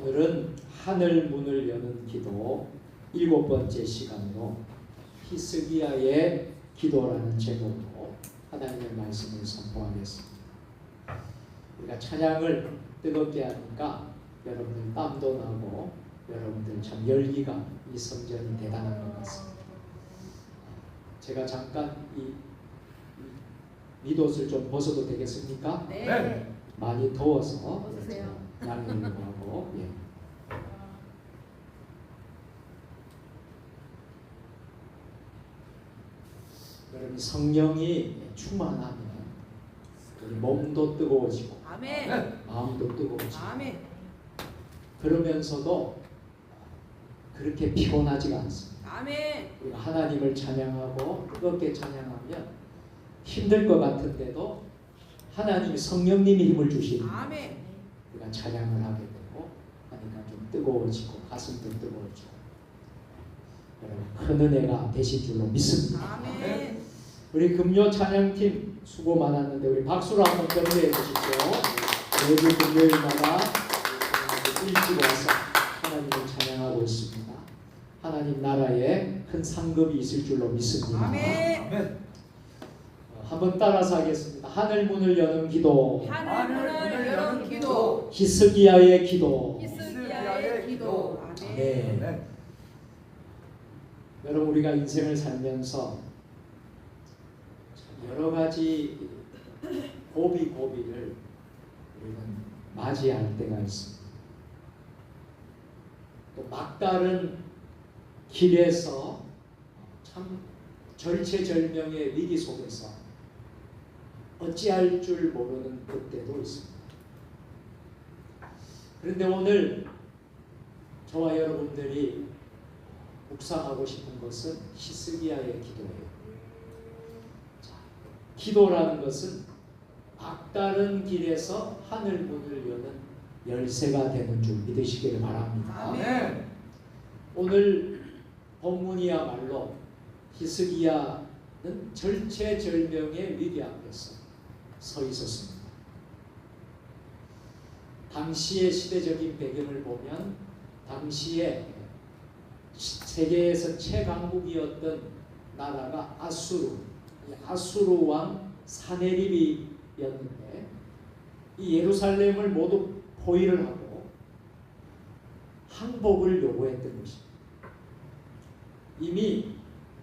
오늘은 하늘 문을 여는 기도 7번째 시간으로 히스기야의 기도라는 제목으로 하나님의 말씀을 선포하겠습니다. 우리가 찬양을 뜨겁게 하니까 여러분들 땀도 나고 여러분들 참 열기가 이 성전이 대단한 것 같습니다. 제가 잠깐 이 밑옷을 좀 벗어도 되겠습니까? 네. 많이 더워서 벗으세요. 양해를 하고 여러분 성령이 충만하면 우리 몸도 뜨거워지고 아멘. 마음도 뜨거워지고 아멘. 그러면서도 그렇게 피곤하지가 않습니다. 아멘. 우리가 하나님을 찬양하고 뜨겁게 찬양하면 힘들 것 같은데도 하나님이 성령님이 힘을 주시는 아멘. 우리가 찬양을 하게 되고 하니까 좀 뜨거워지고 가슴도 뜨거워지고 여러분 큰 은혜가 되실 줄로 믿습니다. 아멘. 우리 금요 찬양팀 수고 많았는데 우리 박수로 한번 격려해 주십시오. 매주 금요일마다 일찍 와서 하나님을 찬양하고 있습니다. 하나님 나라에 큰 상급이 있을 줄로 믿습니다. 아멘. 한번 따라서 하겠습니다. 하늘 문을 여는 기도. 하늘 문을 여는 기도. 히스기야의 기도. 히스기야의 기도. 아멘. 네. 여러분 우리가 인생을 살면서 여러 가지 고비를 우리는 맞이할 때가 있습니다. 또 막다른 길에서 참 절체절명의 위기 속에서 어찌할 줄 모르는 그때도 있습니다. 그런데 오늘 저와 여러분들이 묵상하고 싶은 것은 히스기야의 기도예요. 자, 기도라는 것은 막다른 길에서 하늘 문을 여는 열쇠가 되는 줄 믿으시기를 바랍니다. 아멘. 오늘 본문이야말로 히스기야는 절체절명의 위기 앞에서 서 있었습니다. 당시의 시대적인 배경을 보면 당시에 세계에서 최강국이었던 나라가 아수르 왕 사네립이었는데 이 예루살렘을 모두 포위를 하고 항복을 요구했던 것입니다. 이미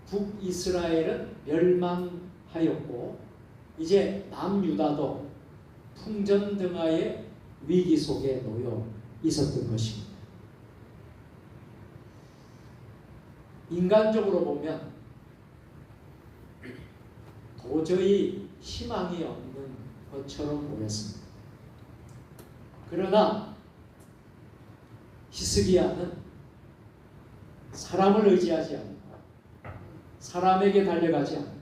북이스라엘은 멸망하였고 이제 남유다도 풍전등화의 위기 속에 놓여 있었던 것입니다. 인간적으로 보면 도저히 희망이 없는 것처럼 보였습니다. 그러나 히스기야는 사람을 의지하지 않고 사람에게 달려가지 않고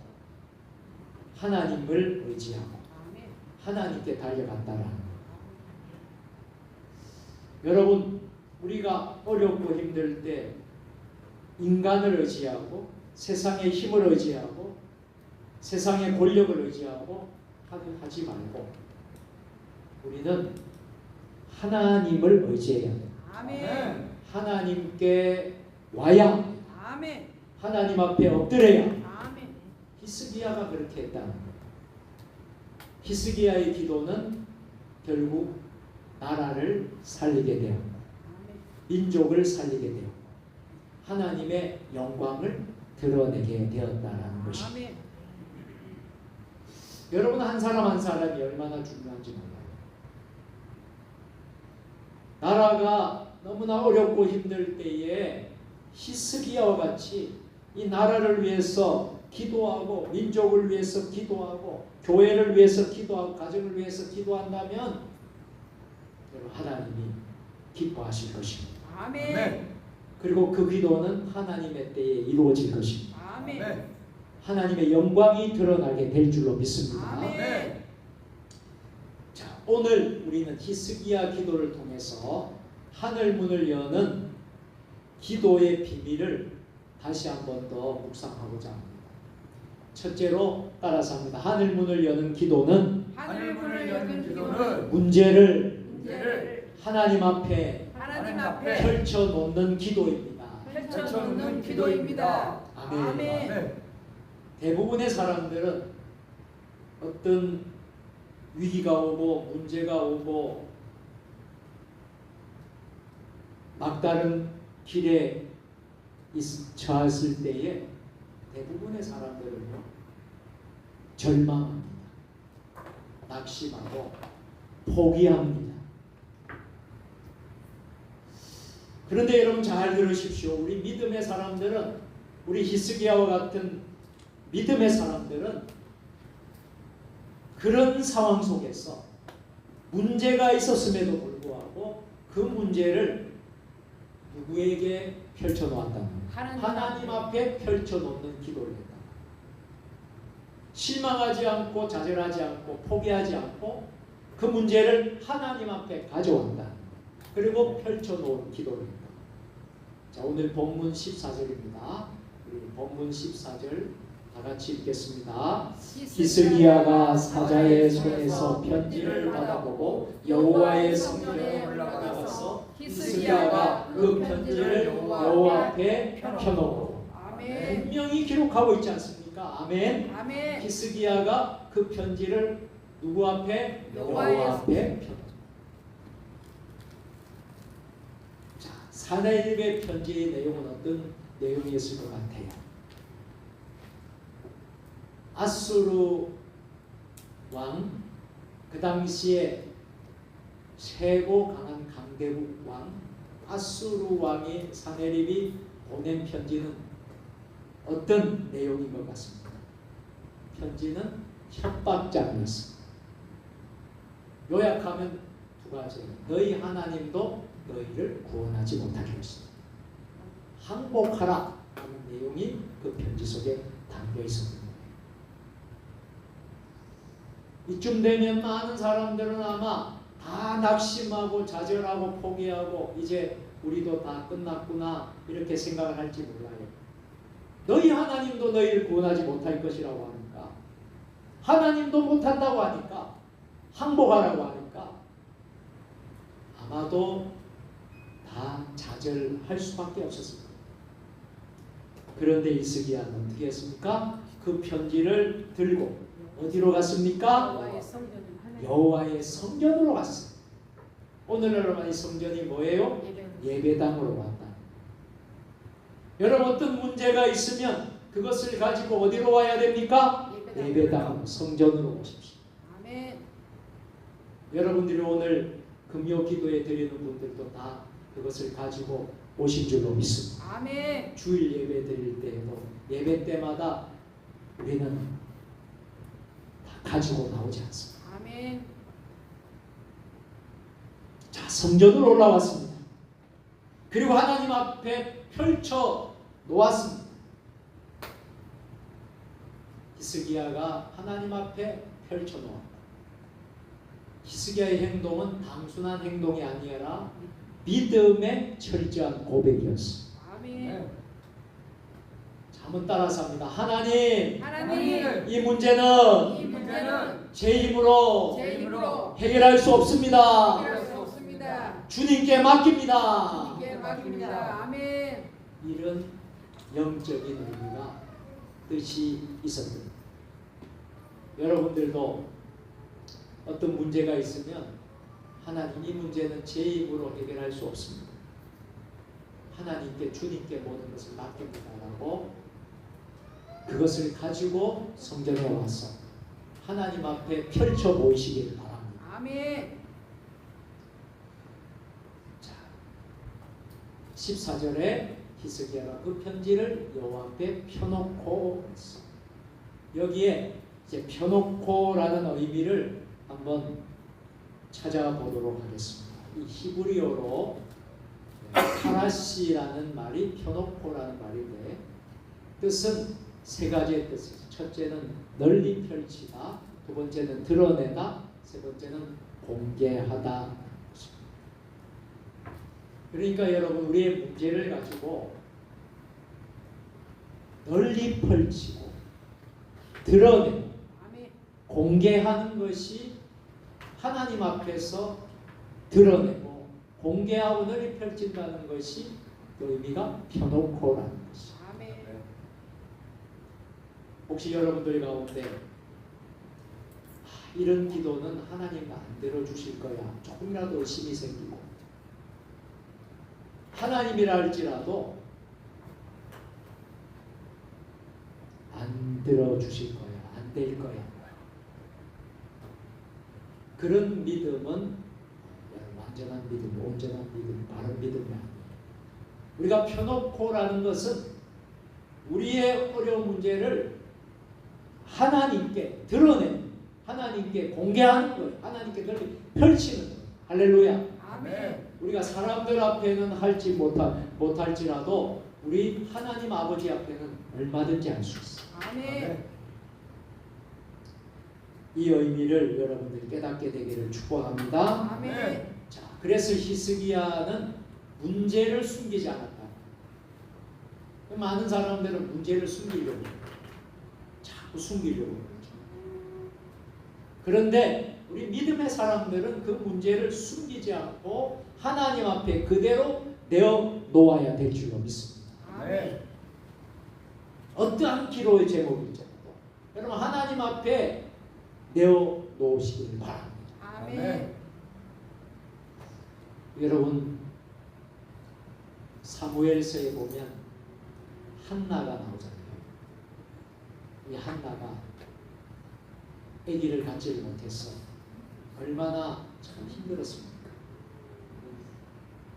하나님을 의지하고 하나님께 달려갔다라는 것. 여러분 우리가 어렵고 힘들 때 인간을 의지하고 세상의 힘을 의지하고 세상의 권력을 의지하고 하지 말고 우리는 하나님을 의지해야 합니다. 아멘. 하나님께 와야 합니다. 아멘. 하나님 앞에 엎드려야 합니다. 아멘. 히스기야가 그렇게 했다는 거예요. 히스기야의 기도는 결국 나라를 살리게 되었고 민족을 살리게 되었고 하나님의 영광을 드러내게 되었다는 것입니다. 아멘. 여러분 한 사람 한 사람이 얼마나 중요한지 몰라요. 나라가 너무나 어렵고 힘들 때에 히스기야와 같이 이 나라를 위해서 기도하고 민족을 위해서 기도하고 교회를 위해서 기도하고 가정을 위해서 기도한다면 여러분 하나님이 기뻐하실 것입니다. 아멘. 그리고 그 기도는 하나님의 때에 이루어질 것입니다. 아멘. 하나님의 영광이 드러나게 될 줄로 믿습니다. 아멘. 자, 오늘 우리는 히스기야 기도를 통해서 하늘 문을 여는 기도의 비밀을 다시 한 번 더 묵상하고자 합니다. 첫째로 따라서 합니다. 하늘 문을 여는 기도는 하늘 문을 여는 기도는 문제를 하나님 앞에 하나님 앞에 펼쳐놓는 기도입니다. 펼쳐놓는 기도입니다. 아멘. 아멘. 대부분의 사람들은 어떤 위기가 오고 문제가 오고 막다른 길에 처했을 때에 대부분의 사람들은요 절망합니다. 낙심하고 포기합니다. 그런데 여러분 잘 들으십시오. 우리 믿음의 사람들은, 우리 히스기야와 같은 믿음의 사람들은 그런 상황 속에서 문제가 있었음에도 불구하고 그 문제를 누구에게 펼쳐놓았다는 거예요? 하나님 앞에 펼쳐놓는 기도를 했다. 실망하지 않고 좌절하지 않고 포기하지 않고 그 문제를 하나님 앞에 가져온다. 그리고 펼쳐놓은 기도를 했다. 자, 오늘 본문 14절입니다. 우리 본문 14절 다 같이 읽겠습니다. 히스기야가 사자의 손에서 편지를 받아보고 여호와의 성전에 올라가서 히스기야가 그 편지를 여호와 앞에 펴놓고, 아멘. 분명히 기록하고 있지 않습니까? 아멘. 아멘. 히스기야가 그 편지를 누구 앞에? 여호와의 여호와 앞에 펴놓고. 자, 사내립의 편지의 내용은 어떤 내용이었을 것 같아요? 아수르 왕, 그 당시에 최고 강한 강대국 왕 아수르 왕이 사내립이 보낸 편지는 어떤 내용인 것 같습니다. 편지는 협박장이었습니다. 요약하면 두 가지예요. 너희 하나님도 너희를 구원하지 못하게 했습니다. 항복하라 하는 내용이 그 편지 속에 담겨 있었습니다. 이쯤 되면 많은 사람들은 아마 다 낙심하고 좌절하고 포기하고 이제 우리도 다 끝났구나 이렇게 생각을 할지 몰라요. 너희 하나님도 너희를 구원하지 못할 것이라고 하니까, 하나님도 못한다고 하니까, 항복하라고 하니까 아마도 다 좌절할 수밖에 없었습니다. 그런데 히스기야는 어떻게 했습니까? 그 편지를 들고 어디로 갔습니까? 여호와의 성전으로 갔어요. 오늘날 이 성전이 뭐예요? 예배당으로 왔다. 여러분 어떤 문제가 있으면 그것을 가지고 어디로 와야 됩니까? 예배당, 성전으로 오십시오. 아멘. 여러분들이 오늘 금요 기도에 드리는 분들도 다 그것을 가지고 오신 줄로 믿습니다. 아멘. 주일 예배 드릴 때에도 예배 때마다 우리는 다 가지고 나오지 않습니다. 아멘. 자, 성전으로 올라왔습니다. 그리고 하나님 앞에 펼쳐 놓았습니다. 히스기야가 하나님 앞에 펼쳐 놓았다. 히스기야의 행동은 단순한 행동이 아니라 믿음의 철저한 고백이었습니다. 아멘. 자, 한번 따라서 합니다. 하나님, 하나님, 이 문제는 이 문제는 제 힘으로 제 힘으로 해결할 수 없습니다. 해결할 수 없습니다. 주님께 맡깁니다. 이게 맡깁니다. 아멘. 이런 영적인 의미가 뜻이 있었습니다. 여러분들도 어떤 문제가 있으면 하나님, 이 문제는 제 힘으로 해결할 수 없습니다. 하나님께, 주님께 모든 것을 맡깁니다라고 그것을 가지고 성전에 와서 하나님 앞에 펼쳐 보이시길 바랍니다. 아멘. 자, 14절에 히스기야가 그 편지를 여호와 앞에 펴놓고 있어. 여기에 이제 펴놓고라는 의미를 한번 찾아보도록 하겠습니다. 이 히브리어로 파라시라는 말이 펴놓고라는 말인데 뜻은 세 가지의 뜻이죠. 첫째는 널리 펼치다, 두 번째는 드러내다, 세 번째는 공개하다. 그러니까 여러분 우리의 문제를 가지고 널리 펼치고 드러내고 아멘. 공개하는 것이 하나님 앞에서 드러내고 공개하고 널리 펼친다는 것이 그 의미가 펴놓고라는 것이. 아멘. 혹시 여러분들 가운데 이런 기도는 하나님과 안 들어주실 거야 조금이라도 의심이 생기고 하나님이라 할지라도 안 들어주실 거야 안 될 거야 그런 믿음은 완전한 믿음, 온전한 믿음, 바른 믿음이 아니에요. 우리가 펴놓고라는 것은 우리의 어려운 문제를 하나님께 드러내는, 하나님께 공개하는 거예요. 하나님께 널리 펼치는 거예요. 할렐루야. 아멘. 우리가 사람들 앞에는 할지 못할지라도 우리 하나님 아버지 앞에는 얼마든지 할 수 있어요. 아멘. 이 의미를 여러분들이 깨닫게 되기를 축복합니다. 아멘. 자, 그래서 히스기야는 문제를 숨기지 않았다. 많은 사람들은 문제를 숨기려고 해요. 자꾸 숨기려고 그러죠. 그런데 우리 믿음의 사람들은 그 문제를 숨기지 않고 하나님 앞에 그대로 내어 놓아야 될 줄로 믿습니다. 아멘. 어떠한 기도의 제목일지라도 여러분 하나님 앞에 내어 놓으시길 바랍니다. 아멘. 여러분 사무엘서에 보면 한나가 나오잖아요. 이 한나가 아기를 갖지를 못해서 얼마나 참 힘들었습니까?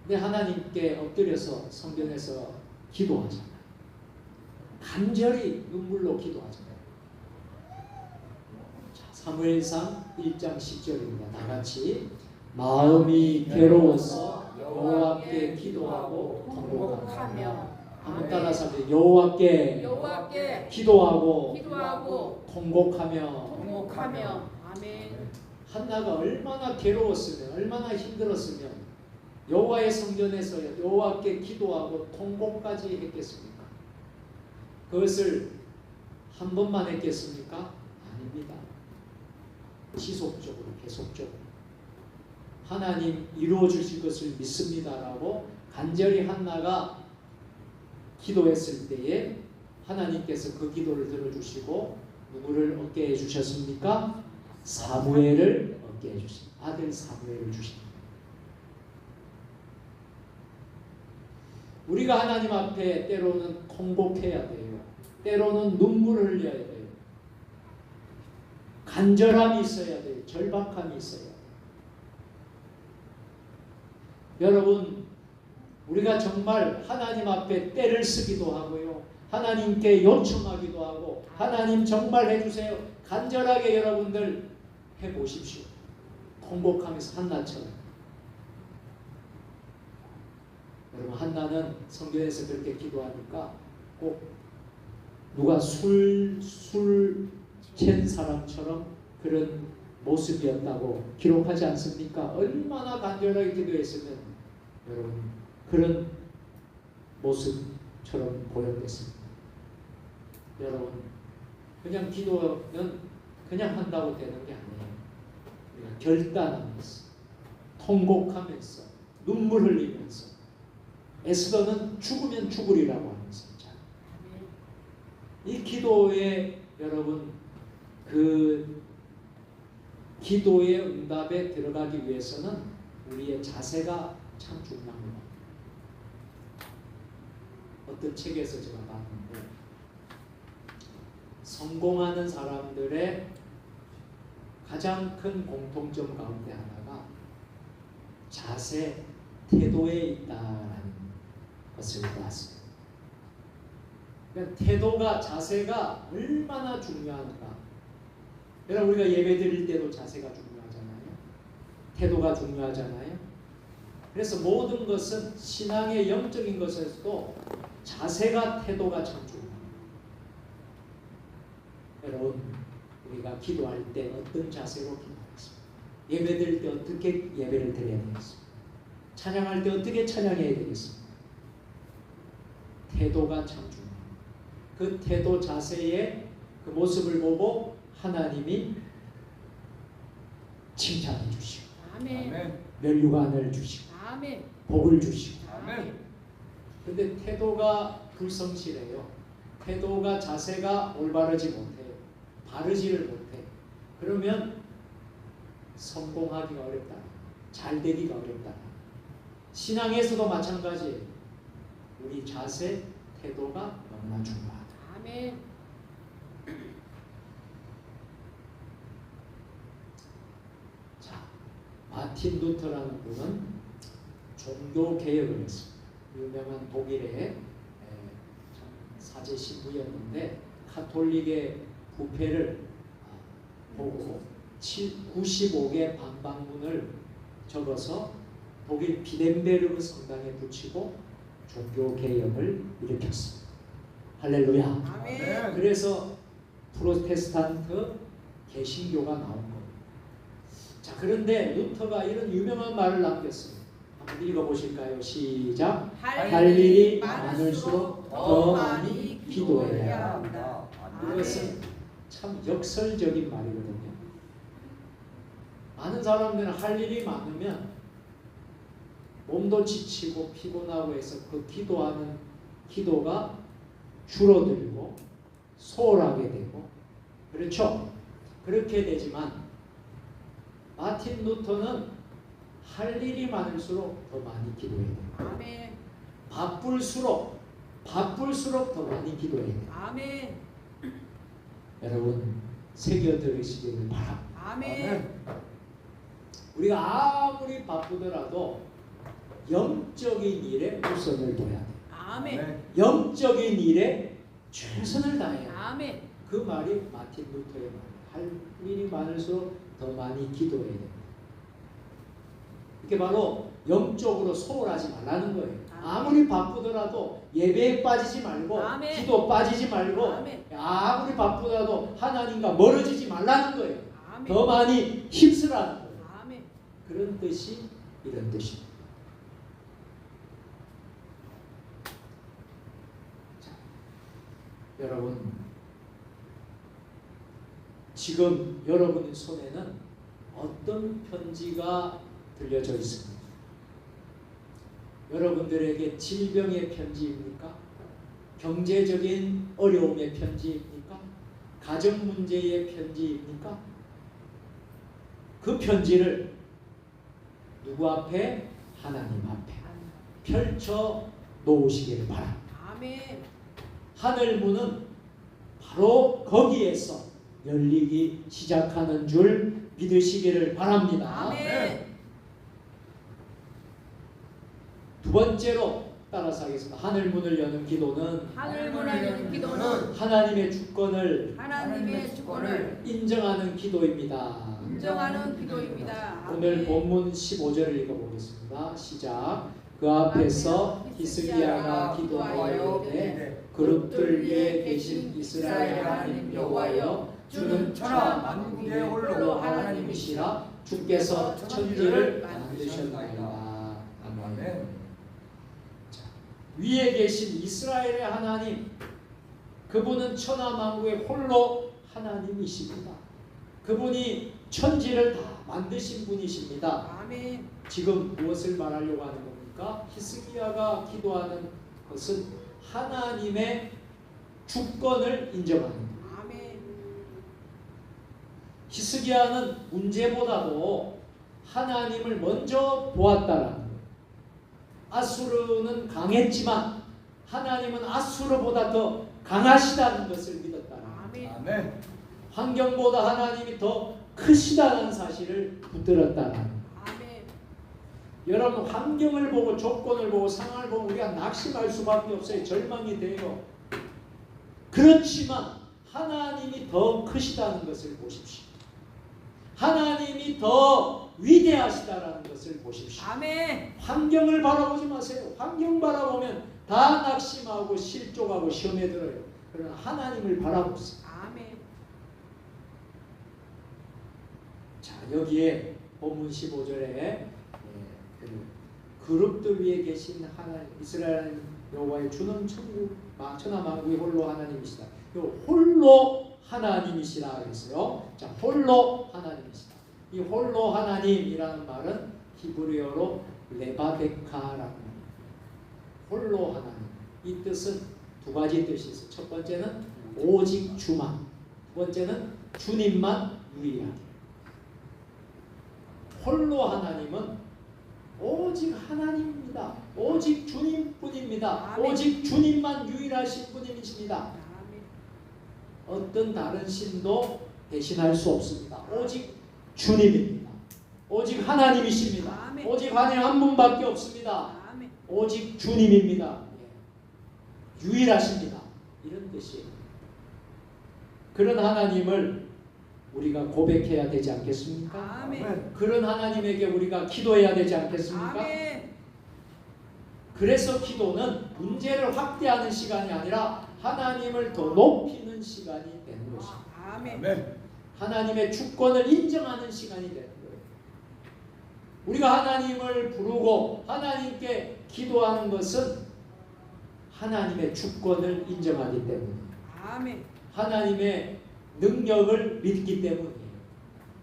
근데 하나님께 엎드려서 성전에서 기도하잖아요. 간절히 눈물로 기도하잖아요. 자, 사무엘상 1장 10절입니다. 다같이 마음이 괴로워서 여호와께 기도하고 통곡하며 한번 따라서 합니다. 여호와께 기도하고 통곡하며 아멘. 한나가 얼마나 괴로웠으면 얼마나 힘들었으면 여호와의 성전에서 여호와께 기도하고 통곡까지 했겠습니까? 그것을 한 번만 했겠습니까? 아닙니다. 지속적으로 계속적으로 하나님 이루어 주실 것을 믿습니다라고 간절히 한나가 기도했을 때에 하나님께서 그 기도를 들어주시고 누구를 얻게 해주셨습니까? 사무엘을 얻게 해주신 아들 사무엘을 주십니다. 우리가 하나님 앞에 때로는 통곡해야 돼요. 때로는 눈물을 흘려야 돼요. 간절함이 있어야 돼요. 절박함이 있어야 돼요. 여러분 우리가 정말 하나님 앞에 때를 쓰기도 하고요. 하나님께 요청하기도 하고 하나님 정말 해주세요. 간절하게 여러분들 해보십시오. 통곡하면서 한나처럼. 여러분 한나는 성경에서 그렇게 기도하니까 꼭 누가 술 챈 사람처럼 그런 모습이었다고 기록하지 않습니까? 얼마나 간절하게 기도했으면 여러분 그런 모습처럼 보였겠습니다. 여러분 그냥 기도는 그냥 한다고 되는 게 아니에요. 우리가 결단하면서 통곡하면서 눈물 흘리면서 에스더는 죽으면 죽으리라고 하면서 이 기도에 여러분 그 기도의 응답에 들어가기 위해서는 우리의 자세가 참 중요합니다. 어떤 책에서 제가 봤는데 성공하는 사람들의 가장 큰 공통점 가운데 하나가 자세, 태도에 있다라는 것을 봤습니다. 그러니까 태도가, 자세가 얼마나 중요한가. 여러분 우리가 예배 드릴 때도 자세가 중요하잖아요. 태도가 중요하잖아요. 그래서 모든 것은 신앙의 영적인 것에서도 자세가, 태도가 참 중요합니다. 여러분 우리가 기도할 때 어떤 자세로 기도하겠습니까? 예배 드릴 때 어떻게 예배를 드려야 되겠습니까? 찬양할 때 어떻게 찬양해야 되겠습니까? 태도가 참 중요합니다. 그 태도 자세의 그 모습을 보고 하나님이 칭찬해 주시고 아멘. 면류관을 주시고 아멘. 복을 주시고. 아멘. 근데 태도가 불성실해요. 태도가 자세가 올바르지 못해요. 바르지를 못해. 그러면 성공하기가 어렵다. 잘 되기가 어렵다. 신앙에서도 마찬가지예요. 우리 자세, 태도가 너무나 중요하다. 아멘. 자, 마틴 루터라는 분은 종교 개혁을 했습니다. 유명한 독일의 사제 신부였는데 카톨릭의 부패를 보고 95개 반박문을 적어서 독일 비덴베르그 성당에 붙이고 종교 개혁을 일으켰습니다. 할렐루야. 아멘. 그래서 프로테스탄트 개신교가 나온 거예요. 자, 그런데 루터가 이런 유명한 말을 남겼어요. 한번 읽어보실까요? 시작. 할 일이 많을수록 더 많이 기도해야 한다. 이것은 참 역설적인 말이거든요. 많은 사람들은 할 일이 많으면 몸도 지치고 피곤하고 해서 그 기도하는 기도가 줄어들고 소홀하게 되고 그렇죠? 그렇게 되지만 마틴 루터는 할 일이 많을수록 더 많이 기도해야 돼요. 아멘. 바쁠수록 더 많이 기도해야 돼요. 아멘. 여러분 새겨 들으시기를 바랍니다. 아멘. 우리가 아무리 바쁘더라도 영적인 일에 우선을 둬야 돼요. 아멘. 영적인 일에 최선을 다해야 돼요. 아멘. 그 말이 마틴 루터의 말이에요. 할 일이 많을수록 더 많이 기도해야 돼요. 이게 바로 영적으로 소홀하지 말라는 거예요. 아무리 바쁘더라도 예배에 빠지지 말고 아멘. 기도 빠지지 말고 아멘. 아무리 바쁘더라도 하나님과 멀어지지 말라는 거예요. 아멘. 더 많이 힘쓰라는 거예요. 아멘. 그런 뜻이 이런 뜻입니다. 자, 여러분 지금 여러분의 손에는 어떤 편지가 들려져 있습니까? 여러분들에게 질병의 편지입니까? 경제적인 어려움의 편지입니까? 가정 문제의 편지입니까? 그 편지를 누구 앞에? 하나님 앞에 펼쳐 놓으시기를 바랍니다. 아멘. 하늘 문은 바로 거기에서 열리기 시작하는 줄 믿으시기를 바랍니다. 아멘. 두 번째로 따라서 하겠습니다. 하늘 문을 여는 기도는 하늘 문을 여는 기도는 하나님의 주권을 하나님의 주권을 인정하는 기도입니다. 인정하는 기도입니다. 오늘 아멘. 본문 15절을 읽어보겠습니다. 시작. 그 앞에서 히스기야가 기도하여 이르되 그룹들 위에 계신 이스라엘 하나님 여호와여 주는 천하 만국의 홀로 하나님이시라 주께서 천지를 만드셨나이다. 아멘. 위에 계신 이스라엘의 하나님 그분은 천하 만국의 홀로 하나님이십니다. 그분이 천지를 다 만드신 분이십니다. 아멘. 지금 무엇을 말하려고 하는 겁니까? 히스기야가 기도하는 것은 하나님의 주권을 인정하는 거예요. 아멘. 히스기야는 문제보다도 하나님을 먼저 보았다라는 거예요. 아수르는 강했지만 하나님은 아수르보다 더 강하시다는 것을 믿었다는 거예요. 아멘. 아멘. 환경보다 하나님이 더 크시다는 사실을 붙들었다는 거예요. 아멘. 여러분 환경을 보고 조건을 보고 상황을 보고 우리가 낙심할 수밖에 없어요. 절망이 돼요. 그렇지만 하나님이 더 크시다는 것을 보십시오. 하나님이 더 위대하시다라는 것을 보십시오. 아멘. 환경을 바라보지 마세요. 환경 바라보면 다 낙심하고 실족하고 시험에 들어요. 그러나 하나님을 바라보세요. 아멘. 자, 여기에 본문 15절에 그룹들 위에 계신 하나님 이스라엘 여호와의 주는 천국 천하 만국의 홀로 하나님이시다. 요 홀로 하나님이시라 그랬어요. 자, 홀로 하나님이시다. 이 홀로 하나님이라는 말은 히브리어로 레바데카라는 홀로 하나님. 이 뜻은 두 가지 뜻이 있어요. 첫 번째는 오직 주만, 두 번째는 주님만 유일하게. 홀로 하나님은 오직 하나님입니다. 오직 주님뿐입니다. 아멘. 오직 주님만 유일하신 분이십니다. 아멘. 어떤 다른 신도 대신할 수 없습니다. 오직 주님입니다. 오직 하나님이십니다. 아멘. 오직 하나님 한 분밖에 없습니다. 아멘. 오직 주님입니다. 예. 유일하십니다. 이런 뜻이에요. 그런 하나님을 우리가 고백해야 되지 않겠습니까? 아멘. 그런 하나님에게 우리가 기도해야 되지 않겠습니까? 아멘. 그래서 기도는 문제를 확대하는 시간이 아니라 하나님을 더 높이는 시간이 되는 것입니다. 아멘. 하나님의 주권을 인정하는 시간이 되는 거예요. 우리가 하나님을 부르고 하나님께 기도하는 것은 하나님의 주권을 인정하기 때문에, 아멘. 하나님의 능력을 믿기 때문이에요.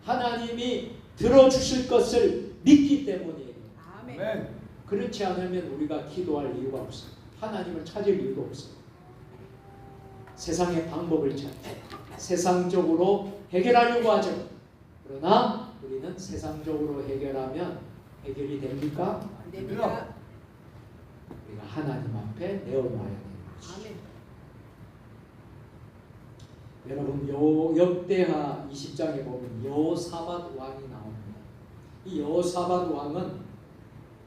하나님이 들어주실 것을 믿기 때문이에요. 아멘. 그렇지 않으면 우리가 기도할 이유가 없어요. 하나님을 찾을 이유가 없어요. 세상의 방법을 찾고 세상적으로 해결하려고 하죠. 그러나 우리는 세상적으로 해결하면 해결이 됩니까? 안 됩니다. 우리가 하나님 앞에 내어놔야 되는 거죠. 아멘. 여러분, 역대하 20장에 보면 여호사밧 왕이 나옵니다. 이 여호사밧 왕은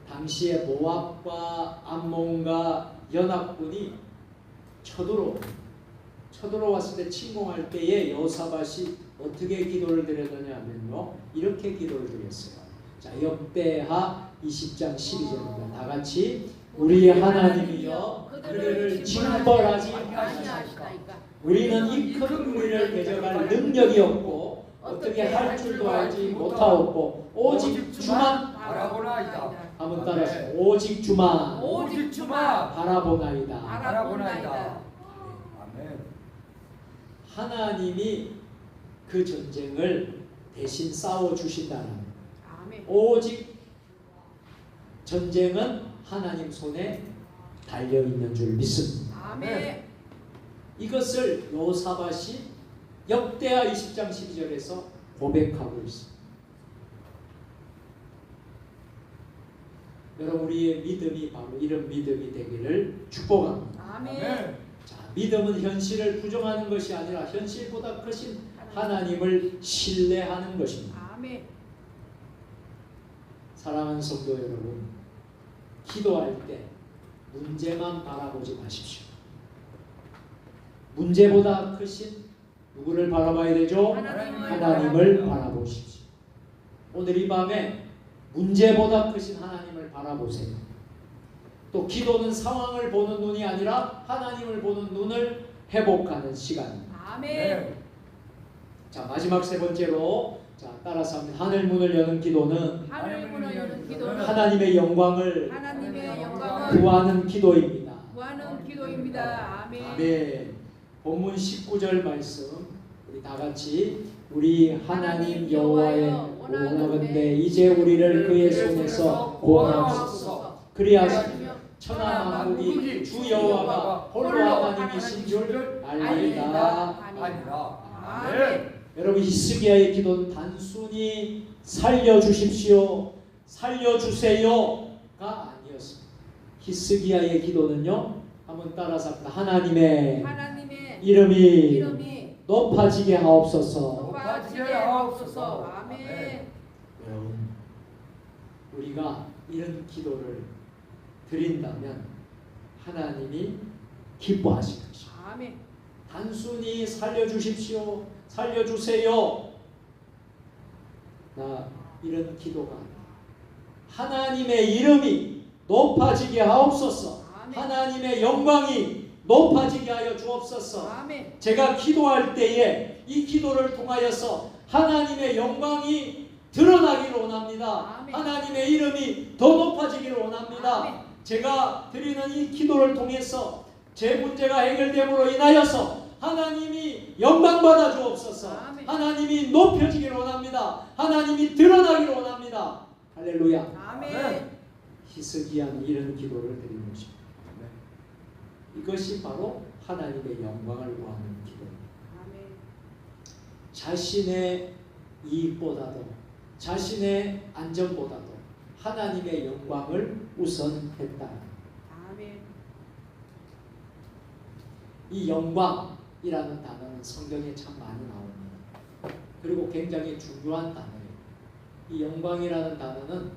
당시에 모압과 암몬과 연합군이 쳐들어왔을 때 침공할 때에 여호사밧이 어떻게 기도를 드렸느냐면요, 이렇게 기도를 드렸어요. 자, 역대하 20장 12절입니다. 다 같이 우리 하나님이여 그들을 징벌하지 아니하시나이까. 우리는 이 큰 무리를 대적할 능력이 없고 어떻게 할 줄도 알지 못하옵고 오직 주만 바라보나이다. 한번 따라서 오직 주만 오직 주만 바라보나이다. 바라보나이다. 아멘. 하나님이 그 전쟁을 대신 싸워 주신다는, 아멘. 오직 전쟁은 하나님 손에 달려 있는 줄 믿습니다. 아멘. 이것을 여호사밧이 역대하 20장 12절에서 고백하고 있습니다. 여러분, 우리의 믿음이 바로 이런 믿음이 되기를 축복합니다. 아멘. 자, 믿음은 현실을 부정하는 것이 아니라 현실보다 크신 하나님을 신뢰하는 것입니다. 아멘. 사랑하는 성도 여러분, 기도할 때 문제만 바라보지 마십시오. 문제보다 크신 누구를 바라봐야 되죠? 하나님을 바라보십시오. 오늘 이 밤에 문제보다 크신 하나님을 바라보세요. 또 기도는 상황을 보는 눈이 아니라 하나님을 보는 눈을 회복하는 시간입니다. 아멘. 자, 마지막 세 번째로, 자, 따라서 합니다. 하늘 문을 여는 기도는 하늘 문을 여는 기도는 하나님의 영광을 하나님의 영광을 구하는 기도입니다. 구하는 기도입니다. 아멘. 아멘. 본문 19절 말씀 우리 다 같이 우리 하나님 여호와의 원하건대 이제 우리를 그의 손에서 구원하옵소서. 그리하시면 천하 만국이 주 여호와가 홀로 하나님이신 줄 알리이다. 아니라. 아멘. 여러분, 히스기야의 기도는 단순히 살려주십시오, 살려주세요가 아니었습니다. 히스기야의 기도는요, 한번 따라서 하나님의 이름이 높아지게 하옵소서. 높아지게 하옵소서. 아멘. 여러분, 우리가 이런 기도를 드린다면 하나님이 기뻐하실 것입니다. 아멘. 단순히 살려주십시오, 살려주세요, 나 이런 기도가 아니라 하나님의 이름이 높아지게 하옵소서. 아멘. 하나님의 영광이 높아지게 하여 주옵소서. 아멘. 제가 기도할 때에 이 기도를 통하여서 하나님의 영광이 드러나기를 원합니다. 아멘. 하나님의 이름이 더 높아지기를 원합니다. 아멘. 제가 드리는 이 기도를 통해서 제 문제가 해결됨으로 인하여서 하나님이 영광받아 주옵소서. 아멘. 하나님이 높여지기를 원합니다. 하나님이 드러나기를 원합니다. 할렐루야. 아멘. 히스기야는 이런 기도를 드린 것입니다. 이것이 바로 하나님의 영광을 구하는 기도입니다. 아멘. 자신의 이익보다도 자신의 안전보다도 하나님의 영광을 우선했다. 아멘. 이 영광이라는 단어는 성경에 참 많이 나옵니다. 그리고 굉장히 중요한 단어예요. 이 영광이라는 단어는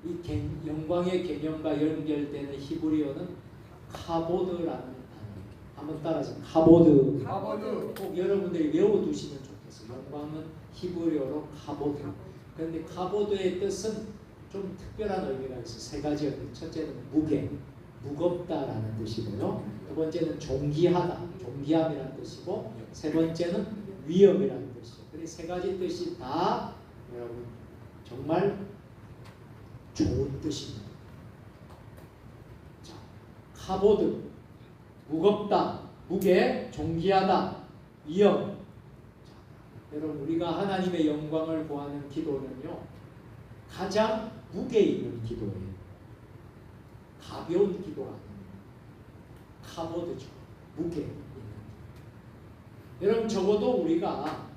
이 영광의 개념과 연결되는 히브리어는 카보드라는 단어예요. 한번 따라서 카보드. 카보드. 꼭 여러분들이 외워두시면 좋겠어요. 영광은 히브리어로 카보드. 그런데 카보드의 뜻은 좀 특별한 의미가 있어요. 세 가지예요. 첫째는 무게, 무겁다라는 뜻이고요. 두 번째는 존귀하다, 존귀함이라는 뜻이고, 세 번째는 위엄이라는 뜻이죠. 그리고 세 가지 뜻이 다 여러분 정말 좋은 뜻입니다. 자, 카보드, 무겁다, 무게, 존귀하다, 위엄. 자, 여러분 우리가 하나님의 영광을 구하는 기도는요, 가장 무게 있는 기도예요. 가벼운 기도가 아닙니다. 카보드죠. 무게 있는. 여러분 적어도 우리가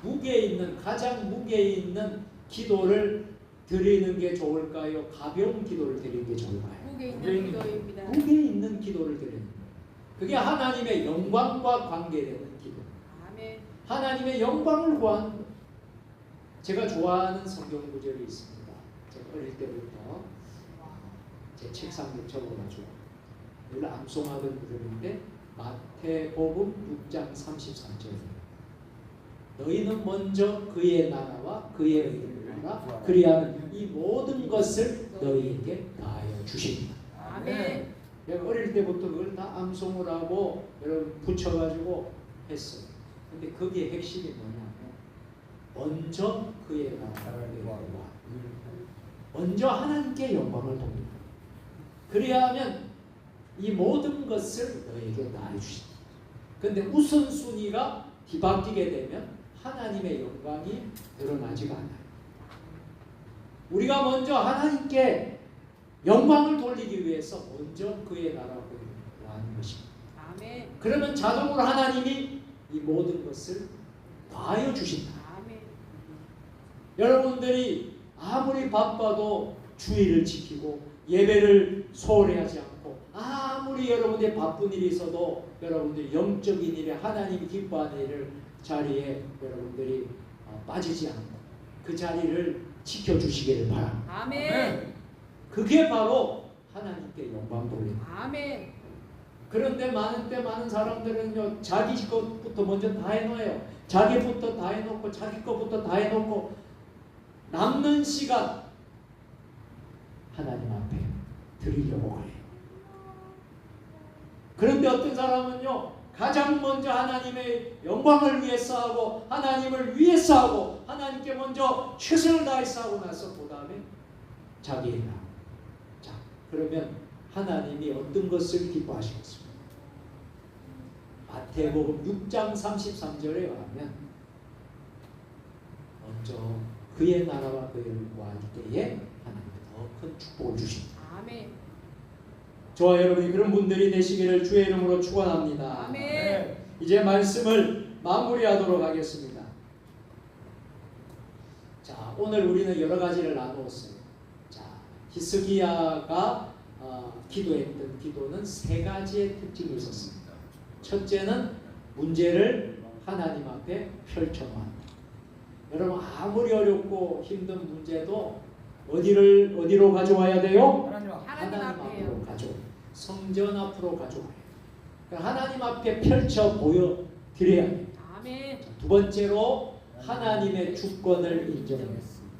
무게 있는, 가장 무게 있는 기도를 드리는 게 좋을까요? 가벼운 기도를 드리는 게 좋을까요? 무게 있는 기도입니다. 무게 있는 기도를 드리는 거예요. 그게 하나님의 영광과 관계되는 기도. 아멘. 하나님의 영광을 구하는 거예요. 제가 좋아하는 성경 구절이 있습니다. 제가 어릴 때부터 제 책상에 적어가지고 늘 암송하던 구절인데, 마태복음 6장 33절입니다. 너희는 먼저 그의 나라와 그의 의를 구하라. 그리하면 이 모든 것을 너희에게 다하여 주십니다. 아멘. 내가 어릴 때부터 그걸 다 암송을 하고 여러분 붙여가지고 했어요. 근데 거기에 핵심이 뭐냐면, 먼저 그의 나라를 구하라. 먼저 하나님께 영광을 돌리라. 그리하면 이 모든 것을 너에게 다해 주신다. 그런데 우선순위가 뒤바뀌게 되면 하나님의 영광이 드러나지가 않아요. 우리가 먼저 하나님께 영광을 돌리기 위해서 먼저 그의 나라를 구하는 것입니다. 아멘. 그러면 자동으로 하나님이 이 모든 것을 다하여 주신다. 아멘. 여러분들이 아무리 바빠도 주의를 지키고 예배를 소홀히 하지 않고, 아무리 여러분들이 바쁜 일이 있어도 여러분들이 영적인 일에 하나님이 기뻐하는 일을 자리에 여러분들이 빠지지 않고 그 자리를 지켜주시기를 바랍니다. 아멘. 그게 바로 하나님께 영광 돌립니다. 아멘. 그런데 많은 사람들은요, 자기 것부터 먼저 다 해놓아요. 자기부터 다 해놓고 자기 것부터 다 해놓고 남는 시간 하나님 앞에 드리려고 그래요. 그런데 어떤 사람은요, 가장 먼저 하나님의 영광을 위해서 하고 하나님을 위해서 하고 하나님께 먼저 최선을 다해서 하고 나서 그 다음에 자기의 나. 자, 그러면 하나님이 어떤 것을 기뻐하시겠습니까? 마태복음 6장 33절에 가면 먼저 그의 나라와 그의 의를 구할 때에 하나님 더 큰 축복을 주십니다. 아멘. 저와 여러분이 그런 분들이 되시기를 주의 이름으로 축원합니다. 아멘. 이제 말씀을 마무리하도록 하겠습니다. 자, 오늘 우리는 여러 가지를 나누었어요. 자, 히스기야가 기도했던 기도는 세 가지의 특징이 있었습니다. 첫째는 문제를 하나님 앞에 펼쳐놓았다. 여러분 아무리 어렵고 힘든 문제도 어디로 가져와야 돼요? 하나님 앞으로 가져와요. 성전 앞으로 가져와요. 하나님 앞에 펼쳐 보여드려야 돼요. 아멘. 두 번째로 하나님의 주권을 인정했습니다.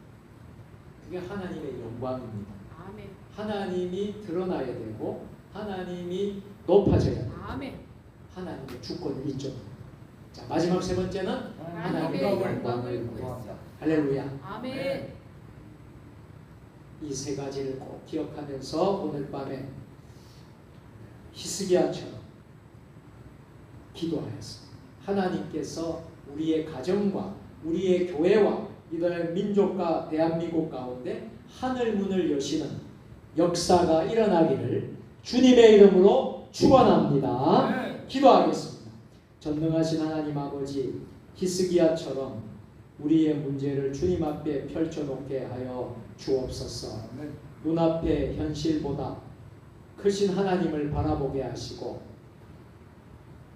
그게 하나님의 영광입니다. 아멘. 하나님이 드러나야 되고 하나님이 높아져야 돼요. 아멘. 하나님의 주권을 인정합니다. 자, 마지막 세 번째는 하나님의 영광을 구했다. 할렐루야. 아멘. 이 세 가지를 꼭 기억하면서 오늘 밤에 히스기야처럼 기도하였습니다. 하나님께서 우리의 가정과 우리의 교회와 이들의 민족과 대한민국 가운데 하늘 문을 여시는 역사가 일어나기를 주님의 이름으로 축원합니다. 기도하겠습니다. 전능하신 하나님 아버지, 히스기야처럼 우리의 문제를 주님 앞에 펼쳐놓게 하여 주옵소서. 눈앞의 현실보다 크신 하나님을 바라보게 하시고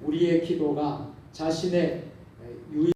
우리의 기도가 자신의